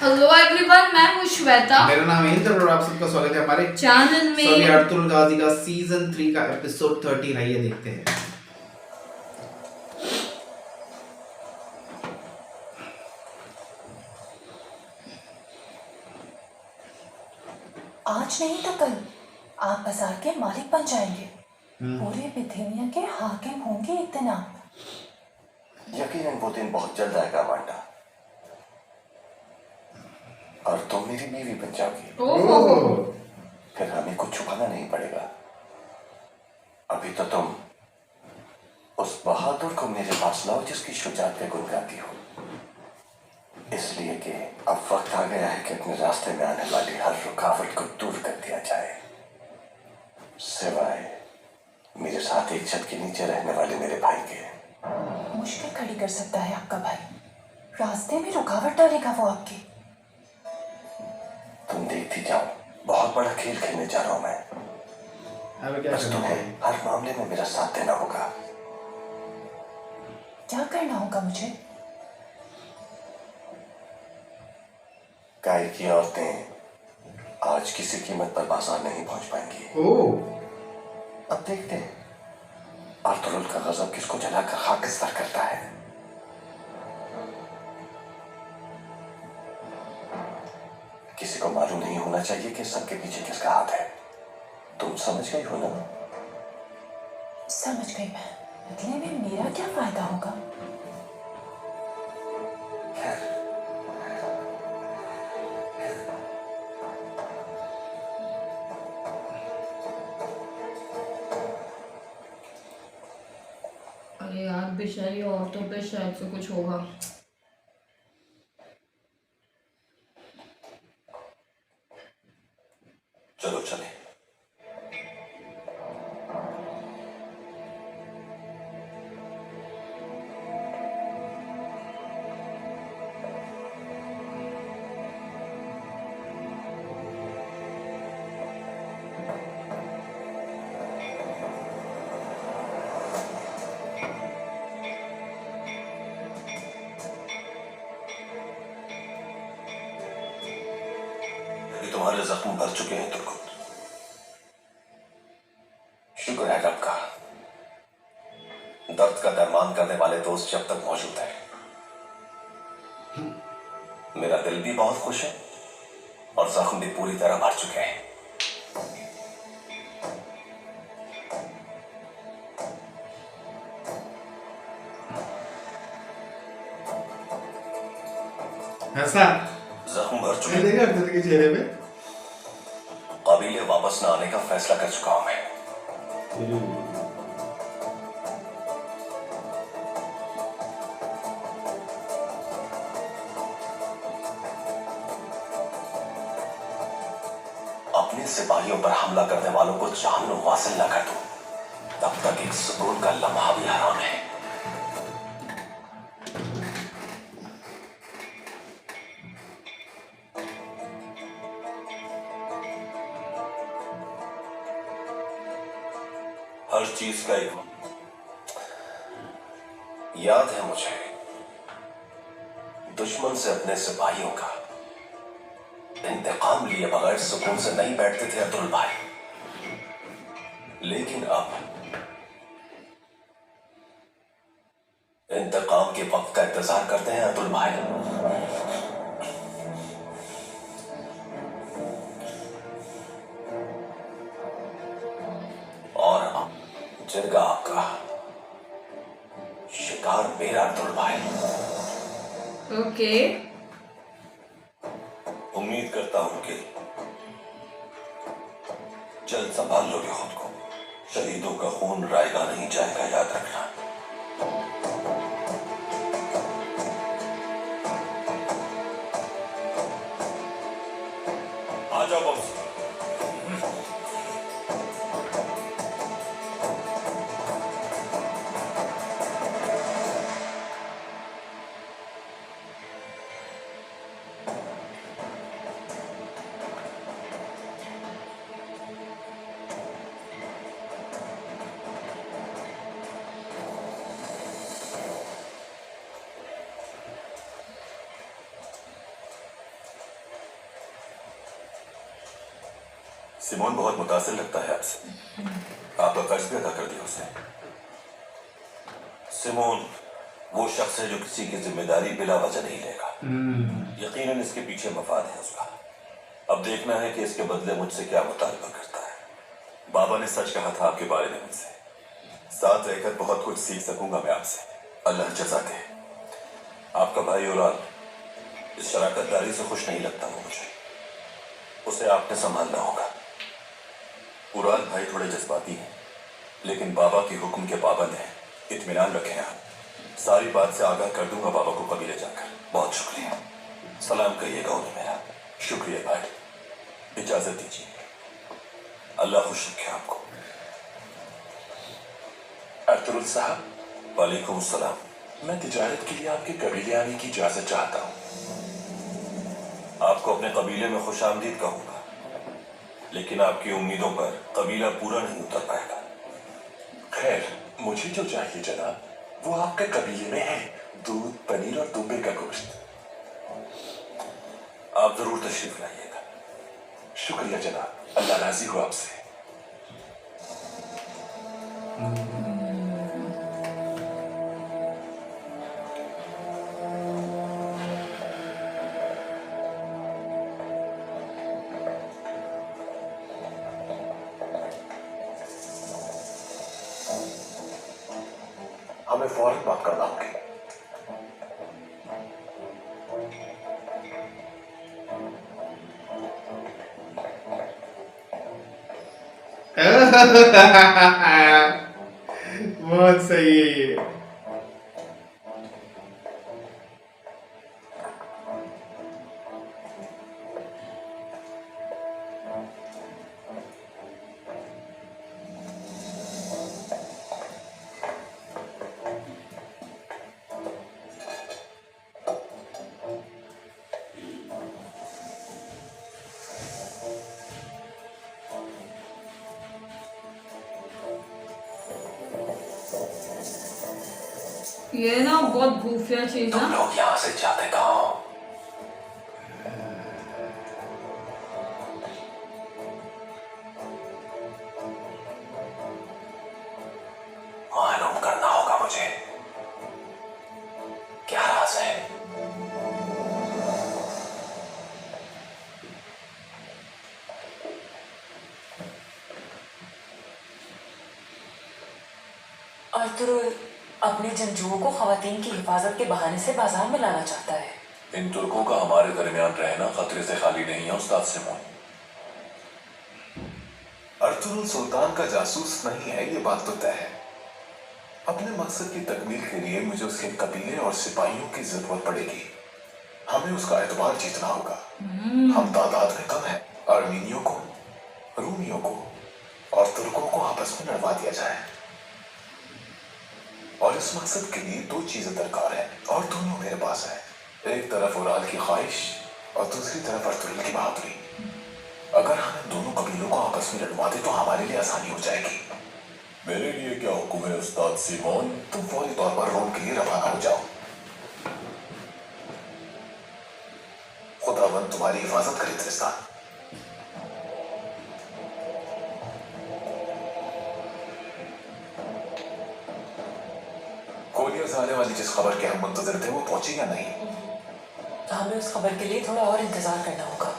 Hello everyone, मैं हूँ श्वेता। मेरा नाम है इंद्र और आप सबका स्वागत है हमारे चैनल में। सभी अर्तुल गाजी का सीजन 3 का एपिसोड 13 आइए देखते हैं। आज नहीं तो कल आप बाजार के मालिक बन जाएंगे। पूरे बिथेनिया के हाकिम होंगे एक दिन आप। यकीनन वो दिन बहुत जल्द आएगा वांडा, और तुम मेरी बीवी बन जाओगी। ओह, फिर हमें कुछ छुपाना नहीं पड़ेगा। अभी तो तुम उस बहादुर को मेरे पास लाओ जिसकी शुजाअत पे गुण गाती हो, इसलिए कि अब वक्त आ गया है कि अपने रास्ते में आने वाली हर रुकावट को दूर कर दिया जाए, सिवाय मेरे साथ एक छत के नीचे रहने वाले मेरे भाई के। मुश्किल खड़ी कर सकता है आपका भाई, रास्ते में रुकावट डालेगा वो आपकी। तुम देखती जाओ, बहुत बड़ा खेल खेलने जा रहा हूं मैं। अब क्या बस करना तुम्हें है? हर मामले में मेरा साथ देना होगा। क्या करना होगा मुझे? गाय की औरतें आज किसी कीमत पर बाजार नहीं पहुंच पाएंगी। ओह, अब देखते हैं अर्तुगरुल का गजब किसको जलाकर खाकिस्तान करता है। किसी को मालूम नहीं होना चाहिए कि सबके पीछे किसका हाथ है। तुम समझ गई हो ना? समझ गई मैं। बदले में मेरा क्या फायदा होगा? अरे यार, बेचारी औरतों पे शायद से कुछ होगा। चलो चले। तुम्हारे जख्म भर चुके हैं तुर्कुत। शुक्र है रब का, दर्द का दरमान करने वाले दोस्त जब तक मौजूद है। मेरा दिल भी बहुत खुश है और जख्म भी पूरी तरह भर चुके हैं। ऐसा जख्म भर चुके देखा अर्तुल के चेहरे पे। कबीले वापस न आने का फैसला कर चुका हूं मैं। अपने सिपाहियों पर हमला करने वालों को जहन्नुम वासिल न कर दूं, तब तक एक सुकून का लम्हा भी हराम है। हर चीज का एक याद है मुझे, दुश्मन से अपने सिपाहियों का इंतकाम लिए बगैर सुकून से नहीं बैठते थे अतुल भाई। लेकिन अब इंतकाम के वक्त का इंतजार करते हैं अतुल भाई। और जिरगा आपका, शिकार मेरा अतुल भाई। ओके। उम्मीद करता हूं कि जल्द संभाल लोगे खुद को। शहीदों का खून रायगा नहीं जाएगा, याद रखना। आ जाओ बॉस। सिमोन बहुत मुतासिर लगता है आपसे। आपका कर्ज भी अदा कर दिया उसने। सिमोन वो शख्स है जो किसी की जिम्मेदारी बिला वजह नहीं लेगा। यकीनन इसके पीछे मफाद है उसका। अब देखना है कि इसके बदले मुझसे क्या मुतालबा करता है। बाबा ने सच कहा था आपके बारे में मुझसे। साथ रहकर बहुत कुछ सीख सकूंगा मैं आपसे। अल्लाह जज़ा दे। आपका भाई उरान इस शराकतदारी से खुश नहीं लगता वो मुझे। उसे आपने संभालना होगा। उरान भाई थोड़े जज्बाती हैं, लेकिन बाबा के हुक्म के पाबंद हैं। इत्मीनान रखें आप। सारी बात से आगाह कर दूंगा बाबा को कभी ले जाकर। बहुत शुक्रिया। सलाम कहिएगा उन्हें मेरा। शुक्रिया भाई। इजाजत दीजिए। अल्लाह खुश रखे आपको। अरतुरुल साहब, वालेकुम सलाम। मैं तिजारत के लिए आपके कबीले आने की इजाजत चाहता हूँ। आपको अपने कबीले में खुशामदीद कहूंगा, लेकिन आपकी उम्मीदों पर कबीला पूरा नहीं उतर पाएगा। खैर, मुझे जो चाहिए जनाब वो आपके कबीले में है। दूध, पनीर और दुम्बे का गोश्त। आप जरूर तशरीफ लाइएगा। शुक्रिया जनाब। अल्लाह राजी हो आपसे। हमें फौरन बात करना होगी। बहुत सही है ये। ये ना बहुत भूफिया चीज तुम है। लोग यहाँ से जाते कहाँ हो? मालूम करना होगा मुझे। क्या राज है? अर्तुरुल अपने जंजुओं को खवातीन की हिफाजत के बहाने से बाजार में लाना चाहता है। इन तुर्कों का हमारे दरमियान रहना खतरे से खाली नहीं है उस्ताद सिमोन। अर्तुरुल सुल्तान का जासूस नहीं है, ये बात तो तय है। अपने मकसद की तकमील के लिए मुझे उसके कबीले और सिपाहियों की जरूरत पड़ेगी। हमें उसका एतबार जीतना होगा। हम तादाद में कम है। अर्मीनियों को, रूमियों को और तुर्कों को आपस में लड़वा दिया जाए। और इस मकसद के लिए दो चीजें दरकार है और दोनों मेरे पास है। एक तरफ उराल की ख्वाहिश और दूसरी तरफ अर्तुरुल की बहादुरी। अगर हम इन दोनों कबीलों को आपस में लड़वा दे तो हमारे लिए आसानी हो जाएगी। मेरे लिए क्या हुक्म है उस्ताद सिमोन? तुम फौरी तौर पर रोम के लिए रवाना हो जाओ। खुदावंद तुम्हारी हिफाजत करे त्रिस्तान। कोरिया से आने वाली जिस खबर के हम मुंतजर थे वो पहुंची या नहीं? हमें उस खबर के लिए थोड़ा और इंतजार करना होगा।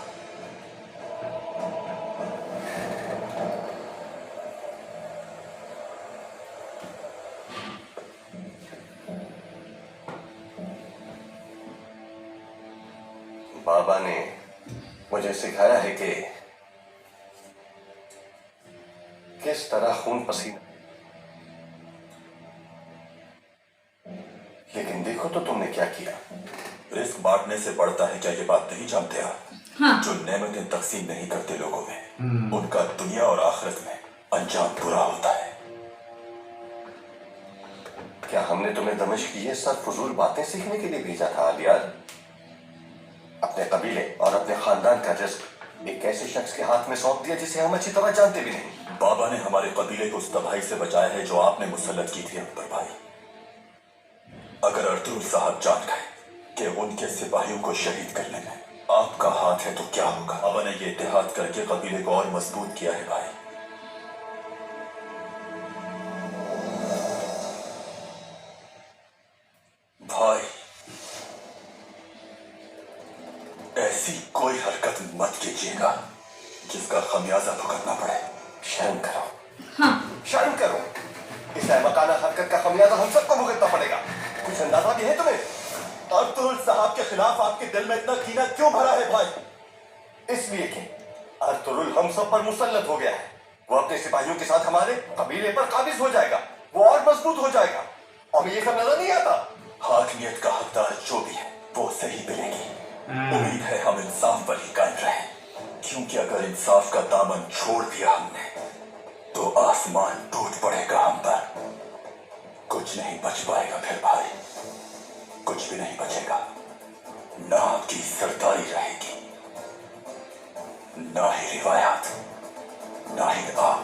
बाबा ने मुझे सिखाया है कि किस तरह खून पसीना। लेकिन देखो तो तुमने क्या किया। रिस्क बांटने से बढ़ता है, क्या ये बात नहीं जानते आप? हाँ। जो नेमतें तकसीम नहीं करते लोगों में, उनका दुनिया और आखिरत में अंजाम बुरा होता है। क्या हमने तुम्हें दमिश्क की ये सब फजूल बातें सीखने के लिए भेजा था आलियार? अपने कबीले और अपने खानदान का रिस्क एक ऐसे शख्स के हाथ में सौंप दिया जिसे हम अच्छी तरह जानते भी नहीं। बाबा ने हमारे कबीले को उस तबाही से बचाया है जो आपने मुसल्लत की थी अकबर भाई। अगर अर्तुरुल साहब जान गए कि उनके सिपाहियों को शहीद करने में आपका हाथ बात है तो क्या होगा? अब ने ये इत्तेहाद करके कबीले को और मजबूत किया है भाई। भाई ऐसी कोई हरकत मत कीजिएगा जिसका खमियाजा भुगतना पड़े। शर्म करो। हाँ शर्म करो। इस अहमकाना हरकत का खमियाजा हम सबको भुगतना पड़ेगा। कुछ अंदाजा भी है तुम्हें? अर्तुगरुल साहब के खिलाफ आपके दिल में इतना कीना क्यों भरा है भाई? इसलिए कि अर्तुगरुल हम सब पर मुसल्लत हो गया है। वो अपने सिपाहियों के साथ हमारे कबीले पर काबिज हो जाएगा, वो और मजबूत हो जाएगा। और ये सब नजर नहीं आता। हाकिमियत का हकदार जो भी है वो सही मिलेगी। उम्मीद है हम इंसाफ पर ही कायम रहे, क्योंकि अगर इंसाफ का दामन छोड़ दिया हमने तो आसमान टूट पड़ेगा हम पर। कुछ नहीं बच पाएगा फिर भाई, कुछ भी नहीं बचेगा। ना आपकी सरदारी रहेगी, ना ही रिवायात, ना ही आप।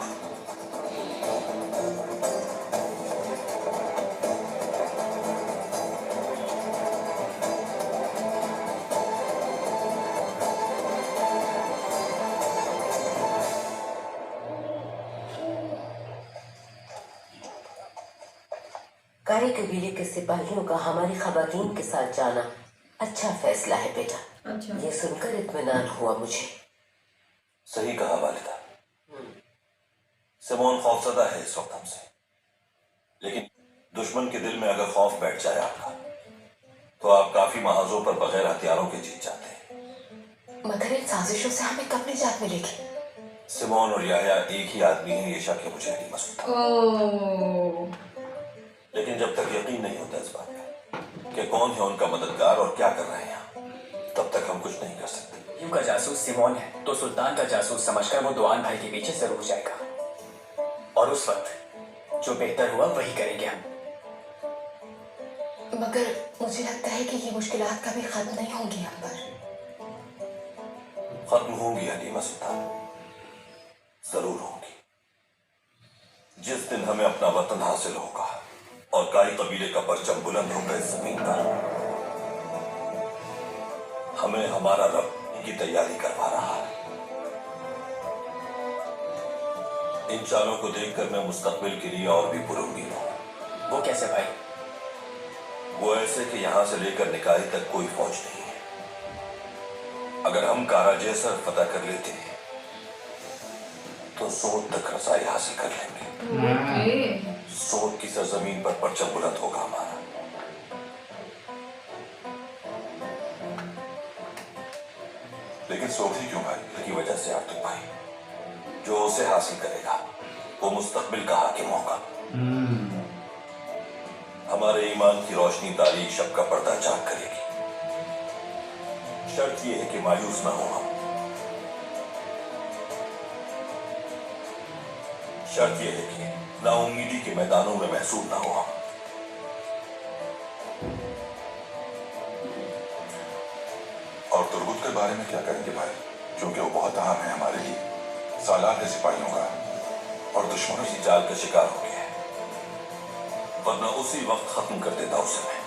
कारी कबीले के सिपाहियों का हमारी खवातीन के साथ जाना अच्छा फैसला है बेटा। अच्छा ये सुनकर इत्मीनान हुआ मुझे। सही कहा वालिदा। सिमोन खौफजदा है इस वक्त हमसे, लेकिन दुश्मन के दिल में अगर खौफ बैठ जाए आपका तो आप काफी महाजों पर बगैर हथियारों के जीत जाते हैं। मगर इन साजिशों से हमें कब निजात मिलेगी? सिमोन और याह्या एक ही आदमी है, ये शक है मुझे नहीं मसूद। ओह लेकिन जब तक यकीन नहीं होता इस बात का कि कौन है उनका मददगार और क्या कर रहे हैं यहाँ, तब तक हम कुछ नहीं कर सकते। यू का जासूस सिमोन है तो सुल्तान का जासूस समझकर वो दुआन भाई के पीछे जरूर जाएगा, और उस वक्त जो बेहतर हुआ वही करेंगे हम। मगर मुझे लगता है कि ये मुश्किलात कभी खत्म नहीं होंगी हम पर। खत्म होंगी हलीमा सुल्तान, जरूर होंगी। जिस दिन हमें अपना वतन हासिल होगा और कारी कबीले का परचम बुलंद होगा इस जमीन पर, हमें हमारा रब की तैयारी करवा रहा है। इन चालों को देखकर मैं मुस्तकबिल के लिए और भी पुरुमीद हूं। वो कैसे भाई? वो ऐसे कि यहां से लेकर निकाही तक कोई फौज नहीं है। अगर हम कारा जैसर फतह कर लेते हैं तो सोत तक रसाई हासिल कर लेंगे। ओके सोत की सरजमीन पर परचम बुलंद होगा हमारा। लेकिन सोत ही क्यों भाई? की वजह से आर्थिक भाई जो उसे हासिल करेगा वो मुस्तकबिल का हाकिम होगा। हमारे ईमान की रोशनी तारीख शब का पर्दा चाक करेगी। शर्त यह है कि मायूस ना हो हम। शर्त यह है कि नाउम्मीदी के मैदानों में महसूस ना हो हम। और तुर्गुत के बारे में क्या करेंगे भाई? क्योंकि वो बहुत अहम है हमारे लिए, सालार के सिपाहियों का, और दुश्मनों इसी जाल का शिकार हो गया है, वरना उसी वक्त खत्म कर देता उसे मैं।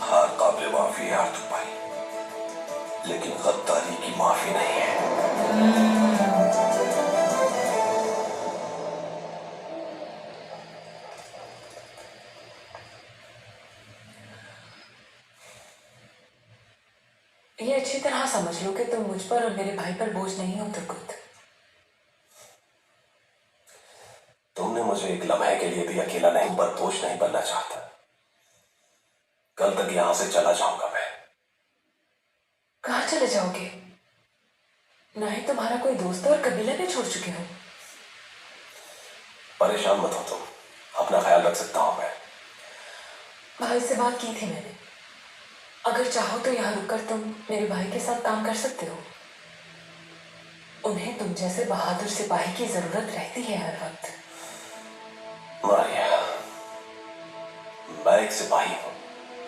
हार काबिल माफी है आर्थिक भाई, लेकिन गद्दारी की माफी नहीं है। ये अच्छी तरह समझ लो कि तुम मुझ पर और मेरे भाई पर बोझ नहीं हो तुर्गुत। तुमने मुझे एक लम्हे के लिए भी अकेला नहीं, पर बोझ नहीं बनना चाहता। कल तक यहां से चला जाऊंगा मैं। कहाँ चले जाओगे? ना ही तुम्हारा कोई दोस्त और कबीला भी छोड़ चुके हो। परेशान मत हो तुम, अपना ख्याल रख सकता हूं मैं। भाई से बात की थी मैंने, अगर चाहो तो यहाँ रुककर तुम मेरे भाई के साथ काम कर सकते हो। उन्हें तुम जैसे बहादुर सिपाही की जरूरत रहती है हर वक्त। मारिया, मैं एक सिपाही हूं,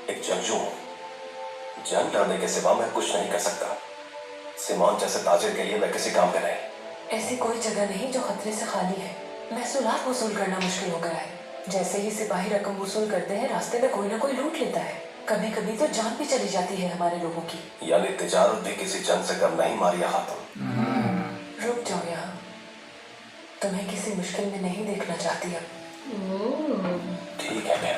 एक जंगजू हूं। जंग लड़ने के सिवा मैं कुछ नहीं कर सकता। सिमोन जैसे ताजिर के लिए मैं किसी काम का नहीं। ऐसी कोई जगह नहीं जो खतरे से खाली है। महसूलात वसूल करना मुश्किल हो गया है। जैसे ही सिपाही रकम वसूल करते हैं, रास्ते में कोई ना कोई लूट लेता है। कभी कभी तो जान भी चली जाती है हमारे लोगों की। यानी तिजारत भी किसी जंग से कम नहीं मारिया खातून। रुक जाओ यहाँ, तुम्हें किसी मुश्किल में नहीं देखना चाहती अब। ओह, ठीक है फिर।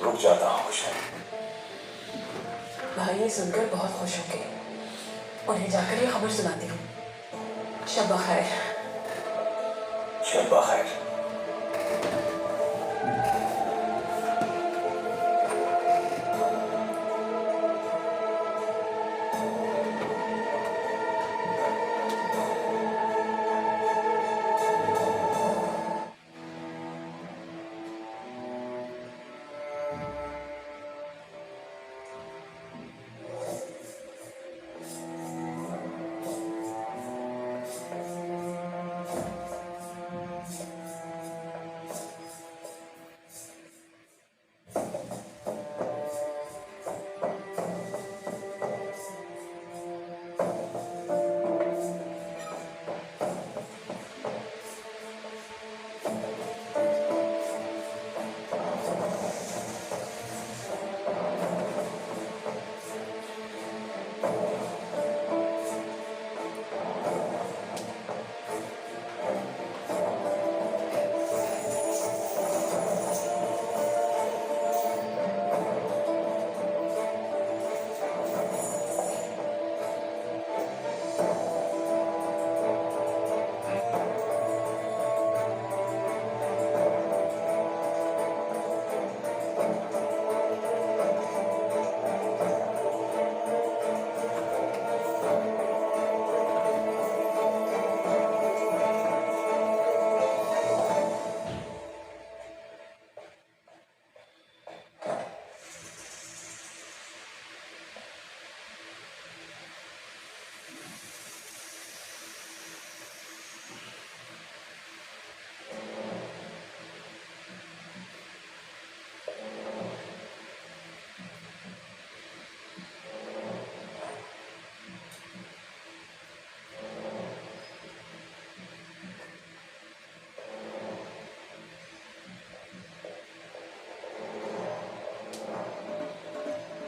रुक जाता हूँ हुसैन। भाई ये सुनकर बहुत खुश होंगे, उन्हें जाकर ये खबर सुनाती हूँ। शब खैर। शब खैर।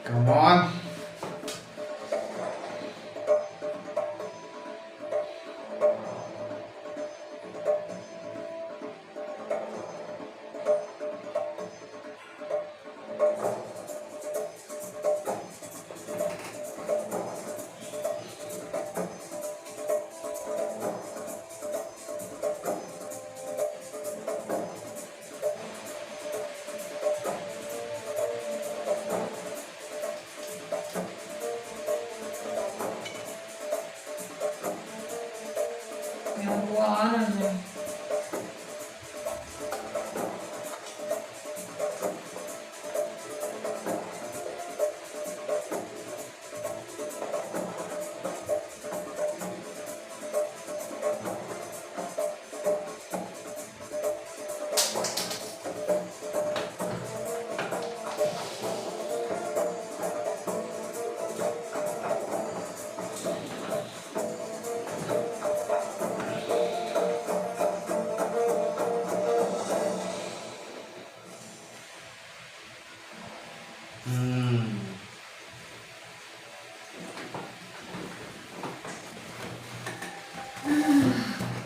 Come on. यार वो आ ना जाए।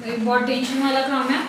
ये बहुत टेंशन वाला काम है।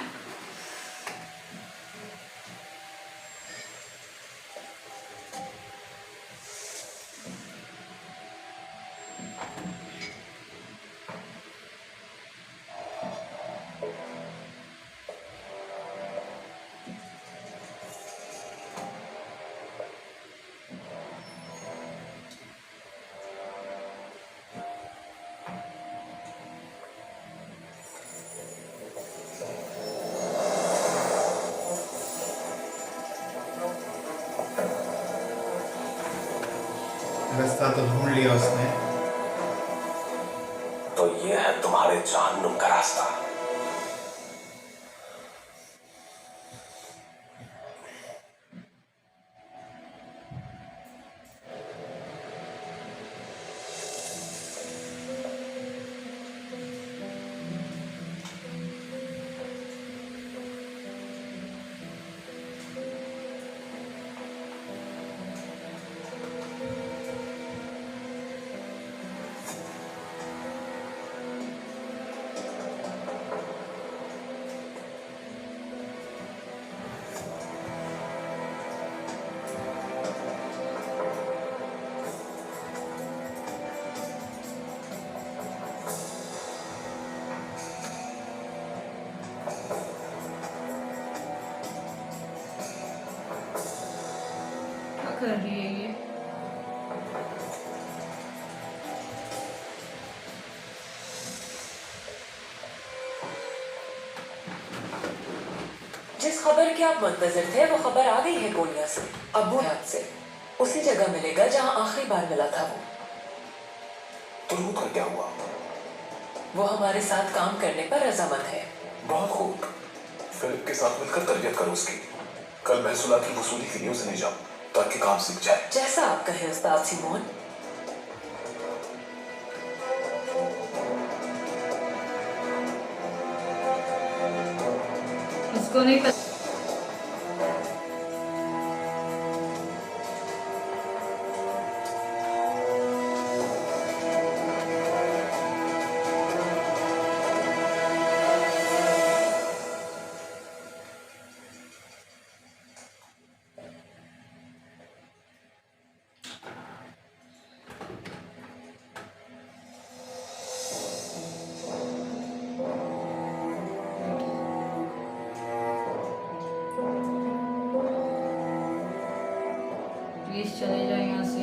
रास्ता तो ढूंढ लिया उसने। तो ये है तुम्हारे जहन्नुम का रास्ता। कर रही है ये? जिस खबर के आप मुंतजर थे वो खबर आ गई है गोलियां से, अबू हयात से। उसी जगह मिलेगा जहां आखिरी बार मिला था वो। तुरमुत का क्या हुआ? वो हमारे साथ काम करने पर रजामंद है। बहुत खूब। फिलिप के साथ मिलकर तरबियत करो उसकी। कल महसूलात की वसूली के लिए उसे ले जाओ ताकि काम सीख जाए। जैसा आप कहें उस्ताद सिमोन। उसको नहीं पता। प्लीज चले जाए यहाँ से।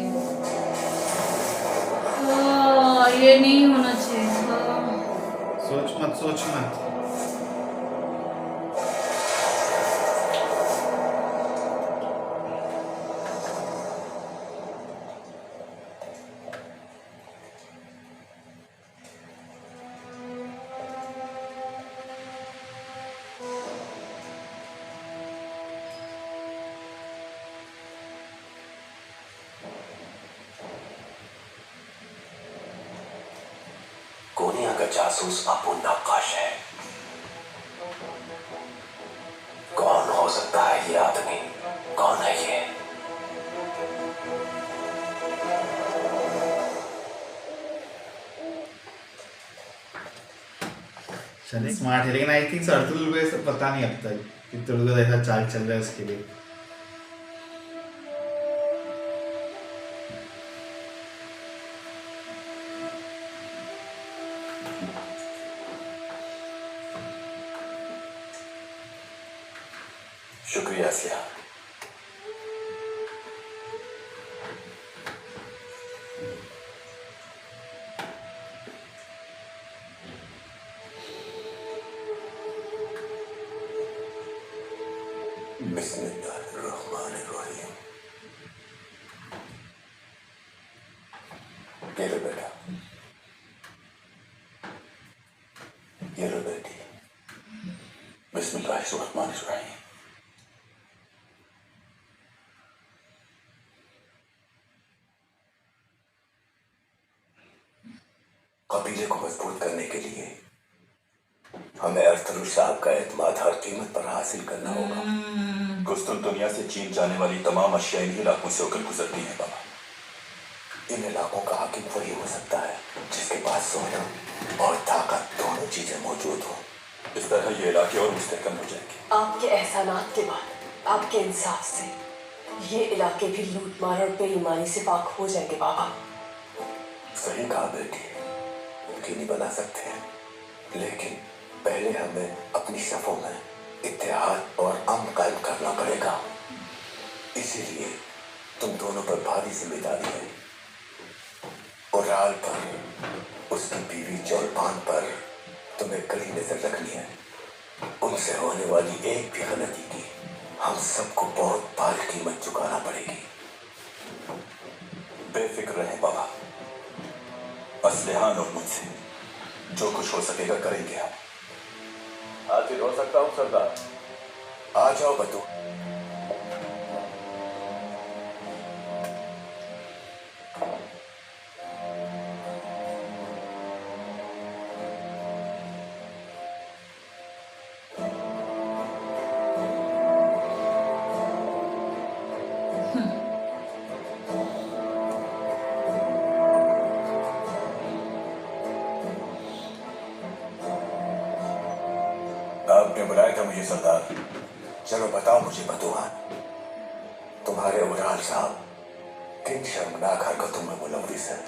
ये नहीं होना चाहिए था। सोच मत, सोच मत। कोनिया का जासूस अबू नक्काश है। कौन हो सकता है ये आदमी? कौन है ये? शनि स्मार्ट है, लेकिन आई थिंक अर्तुल को ऐसा पता नहीं अब तक कि तुर्गो ऐसा चाल चल रहा है उसके लिए। शुक्रिया असलिया। बिस्मिल्लाहिर्रहमानिर्रहीम। ये लो बेटा, ये लो बेटी। बिस्मिल्लाहिर्रहमानिर्रहीम। कबीले को मजबूत करने के लिए हमें अरतुल साहब का एतमाद हर कीमत पर हासिल करना होगा। कुस्तुनतुनिया से चीन जाने वाली तमाम अशिया इन्हीं इलाकों से होकर गुजरती हैं बाबा। इन इलाकों का हाकिम वही हो सकता है जिसके पास सोना और ताकत दोनों चीजें मौजूद हो। इस तरह ये इलाके और मुस्तहकम हो जाएंगे। आपके एहसानात के बाद, आपके इंसाफ से ये इलाके भी लूटमार और बेईमानी से पाक हो जाएंगे बाबा। सही कहा बेटी, यकीनी बना सकते हैं, लेकिन पहले हमें अपनी सफों में इत्तेहाद और अमन कायम करना पड़ेगा। इसीलिए तुम दोनों पर भारी जिम्मेदारी है। उराल पर, उसकी बीवी चौलपान पर तुम्हें कड़ी नजर रखनी है। उनसे होने वाली एक भी गलती की हम सबको बहुत भारी कीमत चुकाना पड़ेगी। बेफिक्र रहे बाबा, असलिहान और मुझसे जो कुछ हो सकेगा करेंगे हम। हाजिर हो सकता हूँ सरदार। आ जाओ बतू। आपने बुलाया था मुझे सरदार। चलो बताओ मुझे बतूहान, तुम्हारे उराल साहब किन शर्मनाक हरकतों में मुलविस है?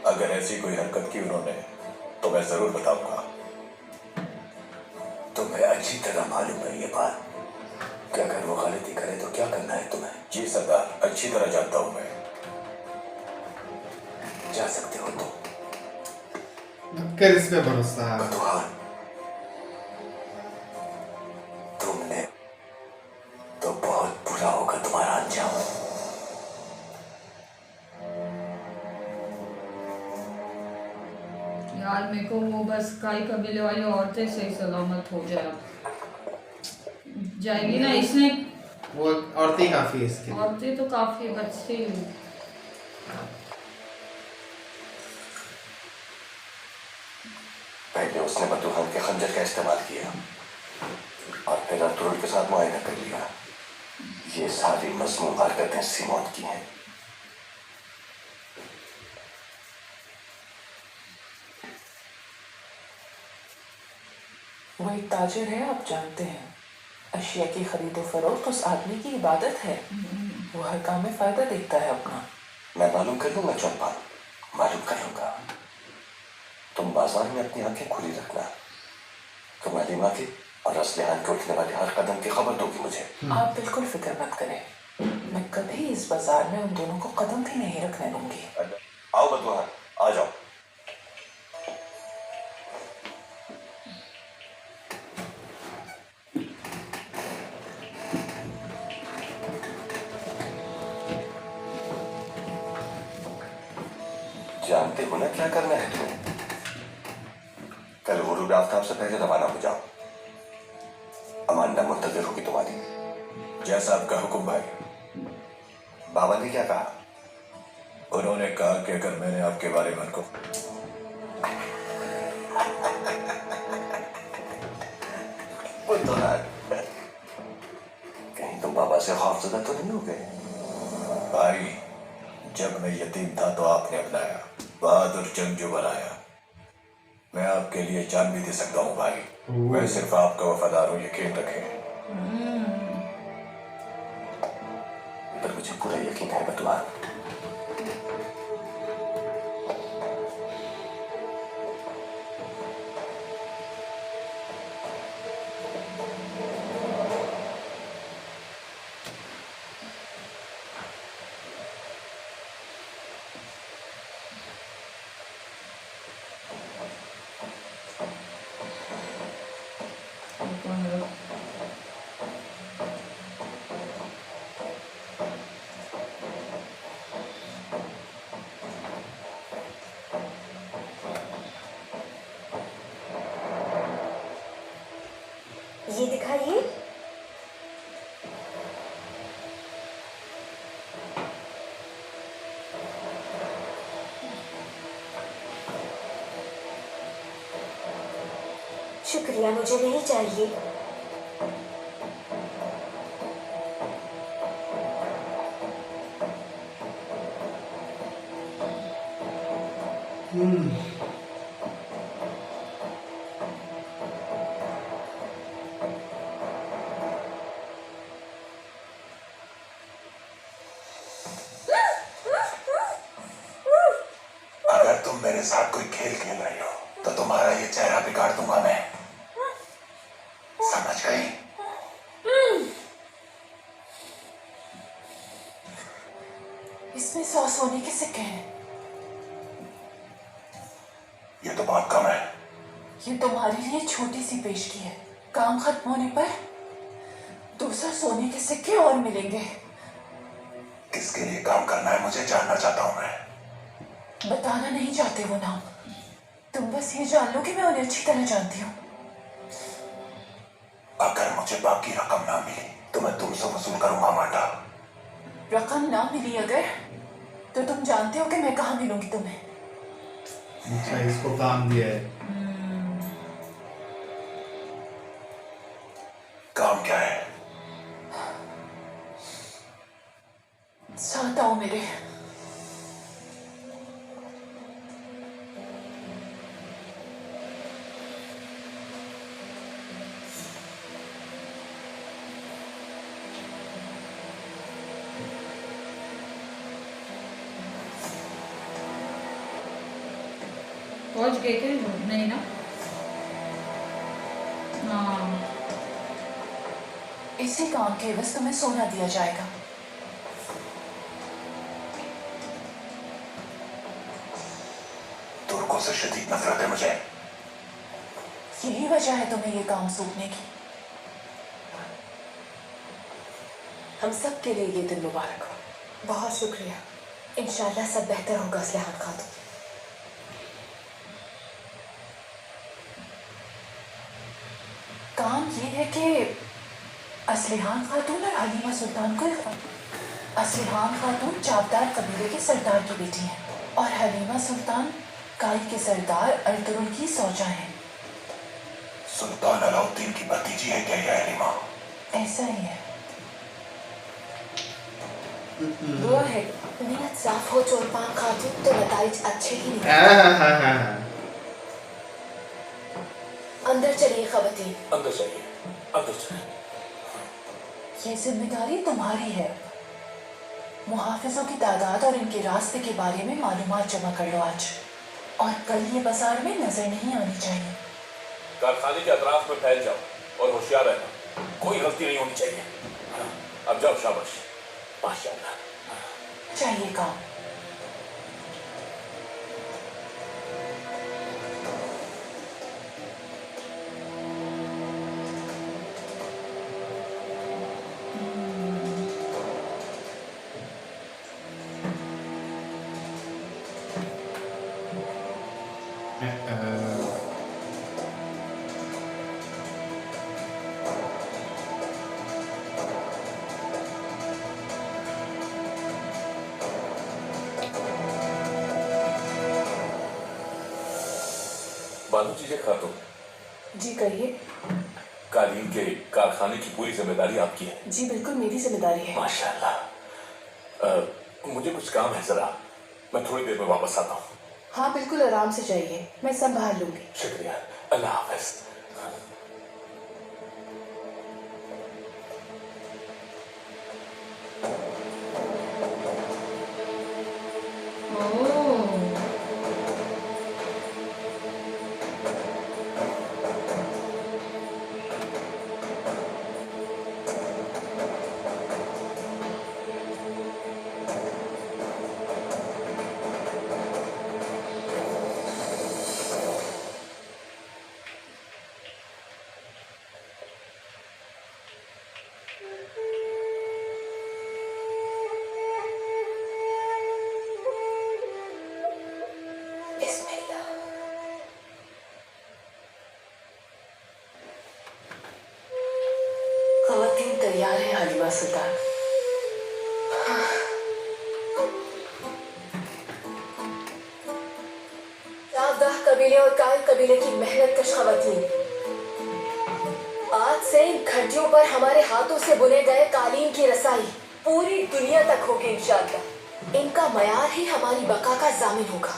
अगर ऐसी कोई हरकत की उन्होंने तो मैं जरूर बताऊंगा। तुम्हें अच्छी तरह मालूम है ये बात। क्या अगर वो गलती करे तो क्या करना है तुम्हें? जी सरदार, अच्छी तरह जानता हूं मैं। जा सकते हो कर इस पे भरोसा। बतुहान, तुमने तो बहुत बुरा होगा तुम्हारा अंजाम। यार मेरे को वो बस काई कबीले वाली औरतें सही सलामत हो जाए, जाएगी ना इसने। वो औरतें ही काफी है इसके लिए। औरतें तो काफी बच्चे ही। पहले उसने बतुहान के खंजर का इस्तेमाल किया और फिर अर्तुगरुल के साथ मुआयना कर लिया। ये सारी मजमूम हरकतें सिमोन की हैं। वो एक ताजिर है, आप जानते हैं। अशिया की खरीदो फरोख्त उस आदमी की इबादत है। वो हर काम में फायदा देखता है अपना। मैं मालूम कर लूंगा चौपाल, मालूम कर लूंगा। तुम बाजार में अपनी आंखें खुली रखना। तुम्हारी माँ की और असलिहान के उठने वाले हर कदम की खबर दोगी मुझे। आप बिल्कुल फिक्र मत करें, मैं कभी इस बाजार में उन दोनों को कदम भी नहीं रखने दूंगी। आओ बतुहान, आ जाओ। जानते हो ना क्या करना है तुम्हें? कल गुरूब आफ्ताब से पहले रवाना हो जाओ। अमांडा मुंतजिर होगी तुम्हारी। जैसा आपका हुक्म भाई। बाबा ने क्या कहा? उन्होंने कहा कि अगर मैंने आपके बारे में उनको कहीं तुम बाबा से खौफजदा तो नहीं हो गए? भाई, जब मैं यतीम था तो आपने अपनाया, बहादुर जंगजू बनाया। मैं आपके लिए जान भी दे सकता हूँ भाई। मैं सिर्फ आपका वफादार हूँ, यकीन रखें। पर मुझे पूरा यकीन है बतुहान। ये दिखाइए। शुक्रिया, मुझे नहीं चाहिए। अगर तुम मेरे साथ कोई खेल खेल रही हो तो तुम्हारा ये चेहरा बिगाड़ दूंगा मैं। समझ गई? इसमें 100 सोने के सिक्के हैं। ये तो बहुत कम है। ये तुम्हारे लिए छोटी सी पेशगी है। काम खत्म होने पर 200 सोने के सिक्के और मिलेंगे। किसके लिए काम करना है मुझे जानना चाहता हूँ मैं। बताना नहीं चाहते वो नाम। तुम बस ये जान लो कि मैं उन्हें अच्छी तरह जानती हूँ। अगर मुझे बाकी रकम ना मिली तो मैं तुमसे वसूल करूंगा मांडा। रकम ना मिली अगर, तो तुम जानते हो कि मैं कहाँ मिलूंगी तुम्हें। अच्छा, इसको काम दिया है। काम क्या है? साथ आओ मेरे। पहुंच गए थे नहीं ना? हाँ इसी काम के एवज तुम्हें सोना दिया जाएगा। तुर्कों से शदीद नफरत है मुझे। यही वजह है तुम्हें ये काम सौंपने की। हम सब के लिए ये दिन मुबारक हो। बहुत शुक्रिया। इंशाल्लाह सब बेहतर होगा असलहान खातून। काम ये है कि असलिहान खातून और हलीमा सुल्तान को असलिहान खातून चावदार कबीले के सरदार की बेटी हैं और हलीमा सुल्तान काई के सरदार अर्तुगरुल की सौजा हैं। सुल्तान अलाउद्दीन की भतीजी है क्या ये हलीमा? ऐसा ही है। वो है नीयत साफ हो चोरपान खातून तो नताइज अच्छे ही नहीं। अंदर चलिए खवतीन। अंदर जाइए, अंदर चलिए। ये जिम्मेदारी तुम्हारी है। मुहाफिजों की तादाद और इनके रास्ते के बारे में मालूमात जमा कर लो आज, और कल ये बाजार में नजर नहीं आनी चाहिए। कारखाने के अतराफ में फैल जाओ और होशियार रहना, कोई गलती नहीं होनी चाहिए। अब जाओ, शाबाश, माशाअल्लाह। चाहिए काम। बानू चीजें खातून, जी कहिए। कालीन के कारखाने की पूरी जिम्मेदारी आपकी है। जी बिल्कुल मेरी जिम्मेदारी है। माशाअल्लाह। मुझे कुछ काम है जरा, मैं थोड़ी देर में वापस आता हूँ। हाँ बिल्कुल आराम से जाइए, मैं संभाल लूंगी। शुक्रिया, अल्लाह हाफिज। खवातीन तैयार है हलीमा सुल्तान। चावदाह कबीले और काई कबीले की मेहनत कश खवातीन, आज से इन घंटियों पर हमारे हाथों से बुने गए कालीन की रसाई पूरी दुनिया तक होगी इंशाअल्लाह। इनका मयार ही हमारी बका का जामिन होगा।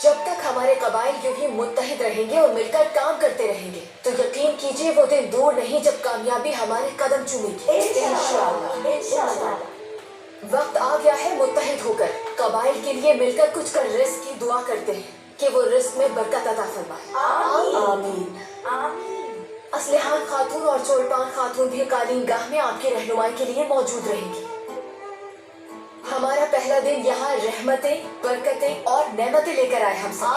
जब तक हमारे कबाइल यूं ही मुत्तहिद रहेंगे और मिलकर काम करते रहेंगे तो यकीन कीजिए वो दिन दूर नहीं जब कामयाबी हमारे कदम चूमेगी इंशाअल्लाह। इंशाअल्लाह। वक्त आ गया है मुत्तहिद होकर कबाइल के लिए मिलकर कुछ कर रिस्क की दुआ करते हैं कि वो रिस्क में बरकत अता फरमाए। आमीन आमीन। असलिहान खातून और चोरपान खातून भी कालीन गाह में आपकी रहनुमाई के लिए मौजूद रहेंगी। हमारा पहला दिन यहाँ रहमतें, बरकतें और नेमतें लेकर आए हम सब।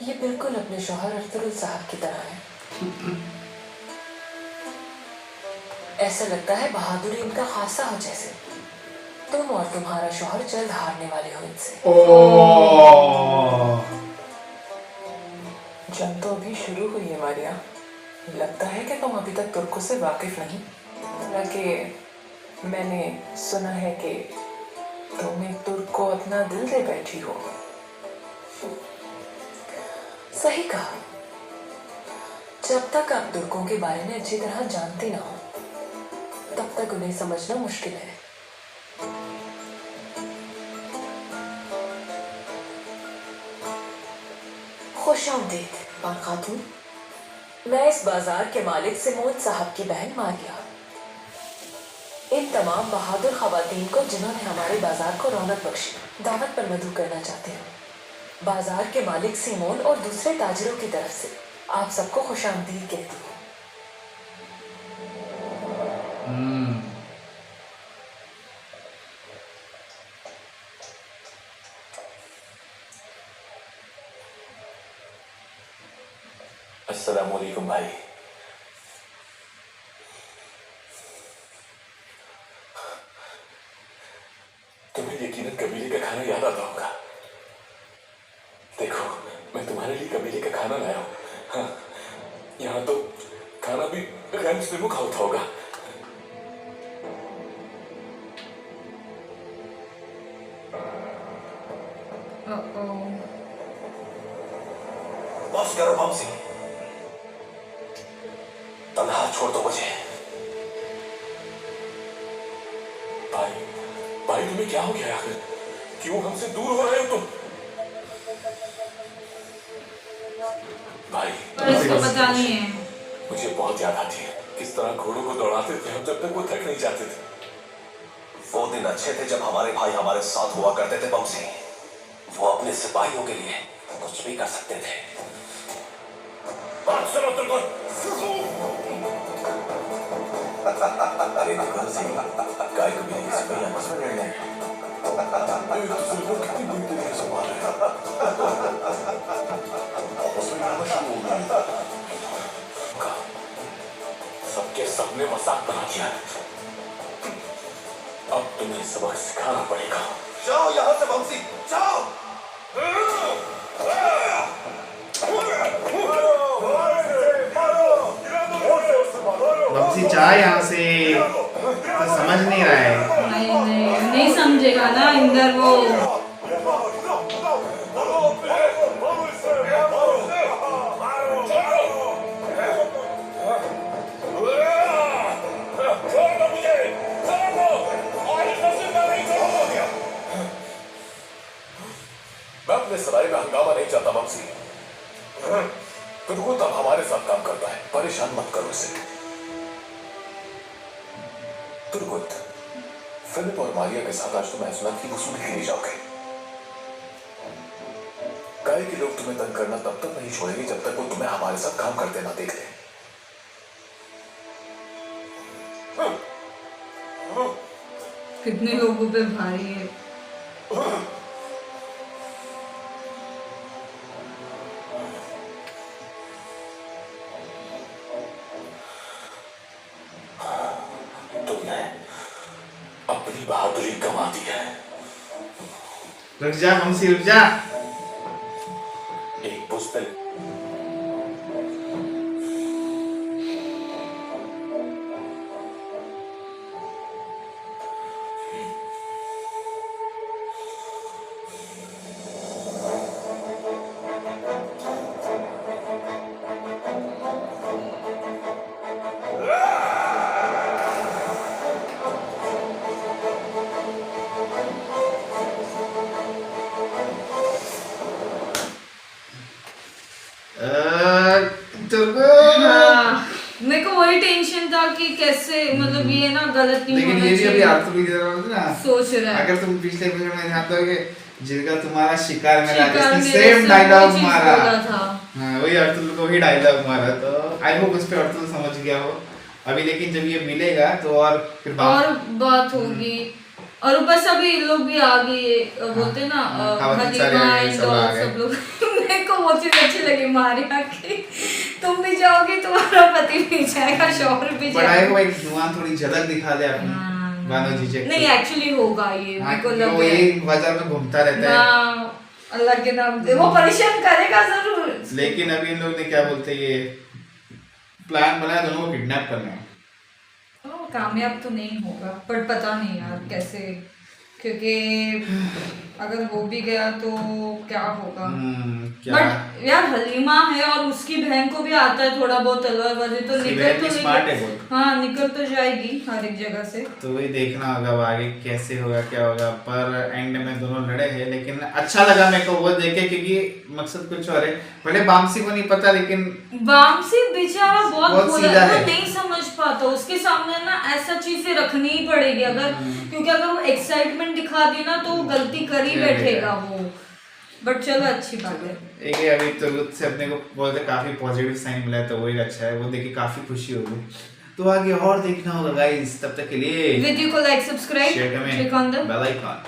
ये बिल्कुल अपने शौहर अर्तुगरुल साहब की तरह है। ऐसा लगता है बहादुरी इनका खासा हो जैसे। तुम और तुम्हारा शौहर जल्द हारने वाले हो इनसे। जंग तो अभी शुरू हुई है मारिया। लगता है कि तुम अभी तक तुर्कों से वाकिफ नहीं। हालांकि मैंने सुना है कि तुम एक तुर्क को अपना दिल दे बैठी हो। सही कहा। जब तक आप तुर्कों के बारे में अच्छी तरह जानते ना हो तब तक उन्हें समझना मुश्किल है। खुशामदीद पान खातून। मैं इस बाजार के मालिक सिमोन साहब की बहन मारिया। इन तमाम बहादुर खवातीन को जिन्होंने हमारे बाजार को रौनक बख्शी दावत पर मधु करना चाहते हो। बाजार के मालिक सिमोन और दूसरे ताजिरों की तरफ से आप सबको खुशामदीद कहती हूँ। अस्सलाम वालेकुम भाई। तुम्हें यकीनन कबीले का खाना याद आता होगा। देखो, मैं तुम्हारे लिए कबीले का खाना लाया हूं। हाँ, यहाँ तो खाना भी गैर मुस्लिमों का होता होगा। बस करो बमसी, तन्हा छोड़ दो मुझे। भाई, भाई तुम्हें क्या हो गया आखिर? क्यों हमसे दूर हो रहे हो तुम? भाई, पर इसको पता नहीं है। मुझे बहुत याद आती है किस तरह घोड़ों को दौड़ाते थे हम जब तक वो थक नहीं जाते थे। वो दिन अच्छे थे जब हमारे भाई हमारे साथ हुआ करते थे बमसी। वो अपने सिपाहियों के लिए कुछ भी कर सकते थे। बात सुनो तुमको। अरे गाय को भी सिपाही आपस में लड़ रहे एक दूसरे को कितनी बुरी तरीके से मार रहे हैं। आपस में लड़ना शुरू हो गया। सबके सबने मजाक बना दिया। अब तुम्हें सबक सिखाना पड़ेगा। जाओ यहाँ से बमसी, जाओ। बमसी चाह यहाँ से, तो समझ नहीं रहा है। नहीं समझेगा ना इंदर वो। मैं अपने सराय में हंगामा नहीं चाहता बमसी। तुर्गुत अब हमारे साथ काम करता है, परेशान मत करो इसे। तुर्गुत, फिलिप और मारिया के साथ आज तुम एजमत की वसूली के लिए जाओगे। गाय के लोग तुम्हें तंग करना तब तक नहीं छोड़ेंगे जब तक वो तुम्हें हमारे साथ काम करते ना देख ले। कितने लोगों पे भारी है। तुमने अपनी बहादुरी गंवा दी है। रुक जा बमसी, रुक जा। एक पुस्तक हाँ, मेरे को वही टेंशन था कि कैसे मतलब ये ना गलत नहीं लेकिन होना ये भी अभी चाहिए। आर्तुर की तरह ना सोच रहा है। अगर तुम पिछले एपिसोड में ध्यान दोगे, जिनका तुम्हारा शिकार में शिकार राजेश ने मेरे सेम से डायलॉग वही चीज मारा। बोला था। हाँ, वही अर्तुल को ही डायलॉग मारा। तो आई होप उस पे अर्तुल समझ गया हो अभी। लेकिन जब ये मिलेगा तो और फिर और बात होगी। और ऊपर सभी लोग भी आ गए, बोलते ना खावातीन सारे हलीमा आ गए, एंड सब आ गए। सब लोग। मेरे को वो चीज अच्छी लगी मारिया की। तुम भी जाओगे, तुम्हारा पति भी जाएगा, शौहर भी बट आई जाएगा। होप एक धुआं थोड़ी झलक दिखा दे अपनी बानो जी चेक। नहीं एक्चुअली होगा ये, हाँ, मेरे को क्योंकि लग वो ये बाजार में घूमता रहता है। ना अल्लाह के नाम से वो परेशान करेगा जरूर। लेकिन अभी इन लोग ने क्या बोलते ये प्लान बनाया दोनों को किडनैप करना है। कामयाब तो नहीं होगा, पर पता नहीं यार कैसे, क्योंकि अगर वो भी गया तो क्या होगा। क्या बट यार हलीमा है और उसकी बहन को भी आता है थोड़ा बहुत तलवारबाजी, तो उसकी निकल बहन तो भी स्मार्ट है बहुत। हाँ निकल तो जाएगी हर एक जगह से। तो वही देखना होगा अब आगे कैसे होगा क्या होगा, पर एंड में दोनों लड़े हैं, लेकिन अच्छा लगा मेरे को वो देखे क्योंकि मकसद कुछ और है। भले बामसी को नहीं पता, लेकिन वामसी बेचारा बहुत बहुत भोला सीधा है, वो है। नहीं समझ पाता, उसके सामने ना ऐसा चीजें रखनी ही पड़ेगी अगर, क्योंकि अगर वो एक्साइटमेंट दिखा दी ना तो वो गलती कर ही कर बैठेगा देगा। वो। बट चलो अच्छी बात है। एक है अभी तो से अपने को बोलते काफी पॉजिटिव साइन मिला है, तो वो एक अच्छा है, वो देख के काफी खुशी हो गई। तो आगे और देखना होगा गाइस, तब तक के लिए वीडियो को like, subscribe, share comment, click on the bell icon.